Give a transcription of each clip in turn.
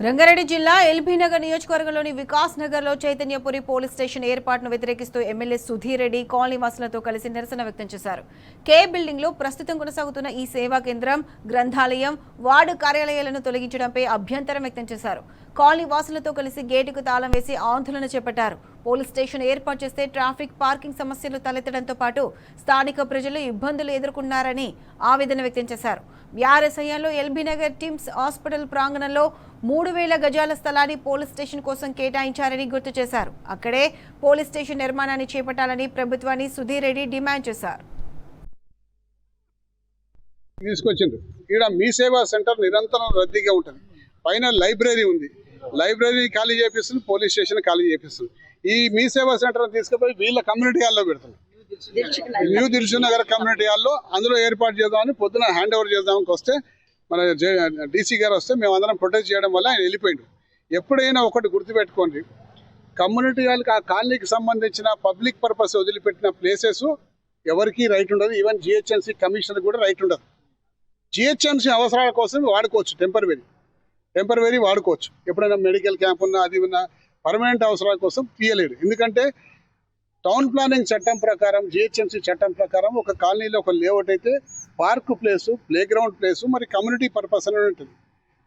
రంగారెడ్డి జిల్లా ఎల్బీనగర్ నియోజకవర్గంలోని వికాస్ నగర్లో చైతన్యపురి పోలీస్ స్టేషన్ ఏర్పాటును వ్యతిరేకిస్తూ ఎమ్మెల్యే సుధీర్ రెడ్డి కాలనీ వాసులతో కలిసి నిరసన వ్యక్తం చేశారు. కే బిల్డింగ్ లో ప్రస్తుతం కొనసాగుతున్న ఈ సేవా కేంద్రం, గ్రంథాలయం, వార్డు కార్యాలయాలను తొలగించడంపై అభ్యంతరం వ్యక్తం చేశారు. కాలనీ వాసులతో కలిసి గేటుకు తాళం వేసి ఆందోళన చేపట్టారు. పోలీస్ స్టేషన్ ఏర్పాటు చేస్తే ట్రాఫిక్, పార్కింగ్ సమస్యలు తలెత్తడంతో పాటు స్థానిక ప్రజలు ఇబ్బందులు ఎదుర్కొన్నారని ఆవేదన వ్యక్తం చేశారు. బీఆర్ఎస్ హయాంలో ఎల్బీనగర్ టిమ్స్ హాస్పిటల్ ప్రాంగణంలో 3000 గజాల స్థలాన్ని పోలీస్ స్టేషన్ కోసం కేటాయించారని గుర్తు చేశారు. అక్కడే పోలీస్ స్టేషన్ నిర్మాణాన్ని చేపట్టాలని ప్రభుత్వాన్ని సుధీర్ రెడ్డి డిమాండ్ చేశారు. తీసుకొచ్చిండ్రు ఇక్కడ మీ సేవా సెంటర్ నిరంతరం రద్దీగా ఉంటుంది. పైన లైబ్రరీ ఉంది, లైబ్రరీ ఖాళీ చేపిస్తుంది, పోలీస్ స్టేషన్ ఖాళీ చేపిస్తుంది. ఈ మీ సేవా సెంటర్ తీసుకుపోయి వీళ్ళ కమ్యూనిటీ హాల్లో పెడుతుంది. న్యూ దిల్సుఖ్ నగర్ కమ్యూనిటీ హాల్లో అందులో ఏర్పాటు చేద్దామని పొద్దున హ్యాండ్ ఓవర్ చేద్దామని వస్తే మన డీసీ గారు వస్తే మేమందరం ప్రొటెస్ట్ చేయడం వల్ల ఆయన వెళ్ళిపోయిండు. ఎప్పుడైనా ఒకటి గుర్తుపెట్టుకోండి, కమ్యూనిటీ హాల్కి ఆ కాలనీకి సంబంధించిన పబ్లిక్ పర్పస్ వదిలిపెట్టిన ప్లేసెస్ ఎవరికి రైట్ ఉండదు. ఈవెన్ జిహెచ్ఎంసీ కమిషనర్ కూడా రైట్ ఉండదు. జిహెచ్ఎంసీ అవసరాల కోసం వాడుకోవచ్చు, టెంపరవరీ వాడుకోవచ్చు. ఎప్పుడైనా మెడికల్ క్యాంప్ ఉన్నా, అది ఉన్నా, పర్మనెంట్ అవసరాల కోసం తీయలేడు. ఎందుకంటే టౌన్ ప్లానింగ్ చట్టం ప్రకారం, జిహెచ్ఎంసీ చట్టం ప్రకారం ఒక కాలనీలో ఒక లేఅవుట్ అయితే park place, play ground place, మరి కమ్యూనిటీ పర్పస్ అనేది ఉంటుంది.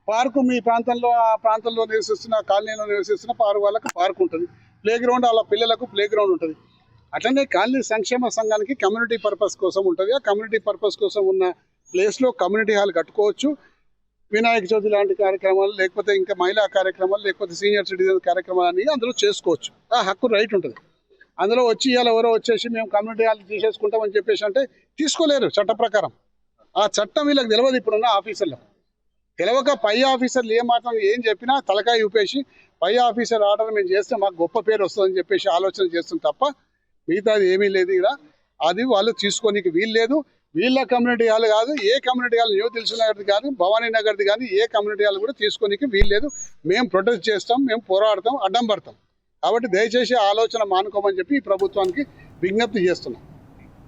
పార్కు మీ ప్రాంతంలో, ఆ ప్రాంతంలో నివసిస్తున్న, కాలనీలో నివసిస్తున్న వాళ్ళకి పార్క్ ఉంటుంది, ప్లే గ్రౌండ్ వాళ్ళ పిల్లలకు ప్లే గ్రౌండ్ ఉంటుంది. అట్లనే కాలనీ సంక్షేమ సంఘానికి కమ్యూనిటీ పర్పస్ కోసం ఉంటుంది. ఆ కమ్యూనిటీ పర్పస్ కోసం ఉన్న ప్లేస్లో కమ్యూనిటీ హాల్ కట్టుకోవచ్చు. వినాయక చవితి లాంటి కార్యక్రమాలు, లేకపోతే ఇంకా మహిళా కార్యక్రమాలు, లేకపోతే సీనియర్ సిటిజన్ కార్యక్రమాలు అన్నీ అందులో చేసుకోవచ్చు. ఆ హక్కు రైట్ ఉంటుంది. అందులో వచ్చి ఇవాళ ఎవరో వచ్చేసి మేము కమ్యూనిటీ హాల్ తీసేసుకుంటామని చెప్పేసి అంటే తీసుకోలేరు చట్ట ప్రకారం. ఆ చట్టం వీళ్ళకి తెలియదు. ఇప్పుడున్న ఆఫీసర్లకు తెలియక పై ఆఫీసర్లు ఏం చెప్పినా తలకాయ ఊపేసి పై ఆఫీసర్ ఆర్డర్ మేము చేస్తే మాకు గొప్ప పేరు వస్తుందని చెప్పేసి ఆలోచన చేస్తుంది తప్ప మిగతాది ఏమీ లేదు. ఇక్కడ అది వాళ్ళు తీసుకోనికి వీలు లేదు. వీళ్ళ కమ్యూనిటీ హాల్ కాదు, ఏ కమ్యూనిటీ హాల్, న్యూ దిల్సుఖ్ నగర్ది కాదు, భవానీ నగర్ది కానీ ఏ కమ్యూనిటీ హాల్ కూడా తీసుకోనికి వీలు లేదు. మేము ప్రొటెస్ట్ చేస్తాం, మేము పోరాడతాం, అడ్డం పడతాం. కాబట్టి దయచేసి ఆలోచన మానుకోమని చెప్పి ఈ ప్రభుత్వానికి విజ్ఞప్తి చేస్తున్నాం.